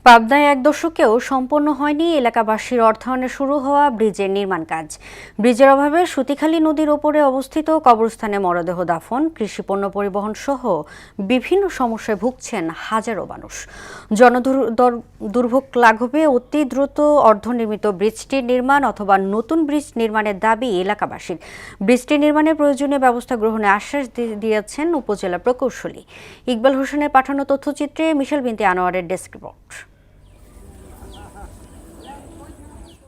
পাবনায় এক দশকেও সম্পন্ন হয়নি এলাকাবাসীর অর্থায়নে শুরু হওয়া ব্রিজের নির্মাণ কাজ। ব্রিজের অভাবে সতীখালী নদীর ওপরে অবস্থিত কবরস্থানে মরদেহ দাফন, কৃষিপণ্য পরিবহন সহ বিভিন্ন সমস্যায় ভুগছেন হাজারো মানুষ। দুর্ভোগ লাঘবে অতি দ্রুত অর্ধনির্মিত ব্রিজটির নির্মাণ অথবা নতুন ব্রিজ নির্মাণের দাবি এলাকাবাসীর। ব্রিজটি নির্মাণের প্রয়োজনীয় ব্যবস্থা গ্রহণে আশ্বাস দিয়েছেন উপজেলা প্রকৌশলী। ইকবাল হোসেনের পাঠানো তথ্যচিত্রে মিশেল বিনতে আনোয়ারের ডেস্ক রিপোর্ট।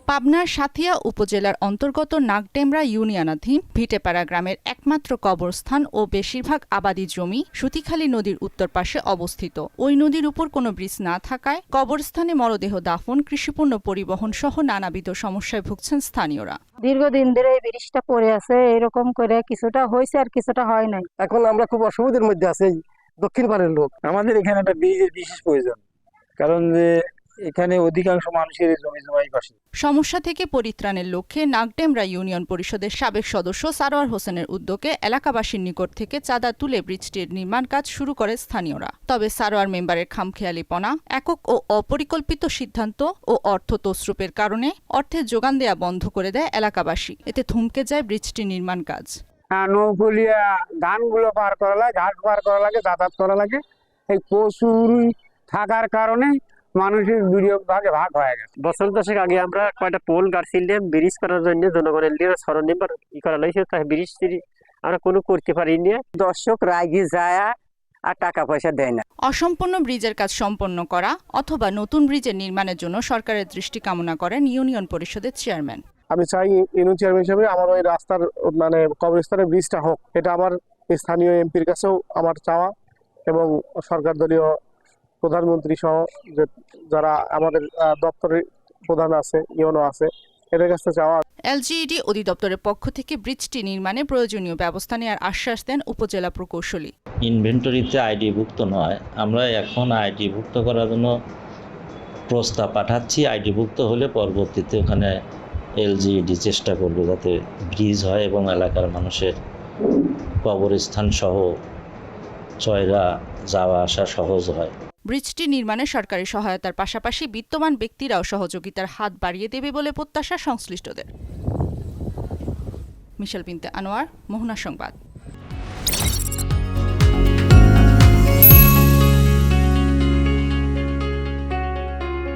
পাবনার সাথিয়া উপজেলার অন্তর্গত নাগডেমরা ইউনিয়নাধীন ভিটেপাড়া গ্রামের একমাত্র কবরস্থান ও বেশিরভাগ আবাদি জমি সতীখালী নদীর উত্তর পাশে অবস্থিত। ওই নদীর উপর কোনো ব্রিজ না থাকায় কবরস্থানে মরদেহ দাফন, কৃষিপণ্য পরিবহন সহ নানাবিধ সমস্যায় ভুগছেন স্থানীয়রা। দীর্ঘদিন ধরে এই ব্রিজটা পড়ে আছে, এরকম করে কিছুটা হয়েছে আর কিছুটা হয় নাই। এখন আমরা খুব অসুবিধার মধ্যে আছি। দক্ষিণ পাড়ের লোক, আমাদের এখানে একটা ব্রিজের বিশেষ প্রয়োজন, কারণ যে এখানে অধিকাংশ মানুষের জমি জমাই পাশে। সমস্যা থেকে পরিত্রাণের লক্ষ্যে নাগডেমরা ইউনিয়ন পরিষদের সাবেক সদস্য সারোয়ার হোসেনের উদ্যোগে এলাকাবাসীর নিকট থেকে চাঁদা তুলে ব্রিজটির নির্মাণ কাজ শুরু করে স্থানীয়রা। তবে সারোয়ার মেম্বারের খামখেয়ালিপনা, একক ও অপরিকল্পিত সিদ্ধান্ত ও অর্থ তছরূপের কারণে অর্থের যোগান দেয়া বন্ধ করে দেয় এলাকাবাসী। এতে থমকে যায় ব্রিজটির নির্মাণ কাজ। নৌকলিয়া ধানগুলো পার করা লাগে, ঘাট পার করা লাগে, যাতায়াত করা লাগে। এই প্রচুর থাকার কারণে মানুষের দুর্যোগ ভাগে ভাগ হয়ে গেছে। বছর দশেক আগে আমরা কয়টা পোল গাড়ছিলাম ব্রিজ করার জন্য, জনগণের লিয়ে সরঞ্জাম ই করা লাগছে, তাই ব্রিজ আমরা কোনো করতে পারিনি। দর্শক রাগি যায় আর টাকা পয়সা দেয় না। অসম্পূর্ণ ব্রিজের কাজ সম্পন্ন করা অথবা নতুন ব্রিজের নির্মাণের জন্য সরকারের দৃষ্টি কামনা করেন ইউনিয়ন পরিষদের চেয়ারম্যান। আমি চাই ইউনিয়ন চেয়ারম্যান হিসেবে আমার ওই রাস্তার কবরস্থানের ব্রিজটা হোক, এটা আমার স্থানীয় এমপির কাছেও আমার চাওয়া, এবং সরকার দলীয় প্রধানমন্ত্রী সহ যারা আমাদের দপ্তরের প্রধান আছে, ইউনো আছে, এদের কাছে চাওয়া। এলজিইডি অধিদপ্তরের পক্ষ থেকে ব্রিজটি নির্মাণে প্রয়োজনীয় ব্যবস্থা নেওয়ার আশ্বাস দেন উপজেলা প্রকৌশলী। ইনভেন্টরিতে আইডিভুক্ত নয়, আমরা এখন আইডিভুক্ত করার জন্য প্রস্তাব পাঠাচ্ছি। আইডিভুক্ত হলে পরবর্তীতে ওখানে এলজিইডি চেষ্টা করবে যাতে ব্রিজ হয় এবং এলাকার মানুষের কবরস্থান সহ চয়রা যাওয়া আসা সহজ হয়। ব্রিজটি নির্মাণে সরকারি সহায়তার পাশাপাশি বিত্তবান ব্যক্তিরাও সহযোগিতার হাত বাড়িয়ে দেবে বলে প্রত্যাশা সংশ্লিষ্টদের। মিশেল বিনতে আনোয়ার, মোহনা সংবাদ।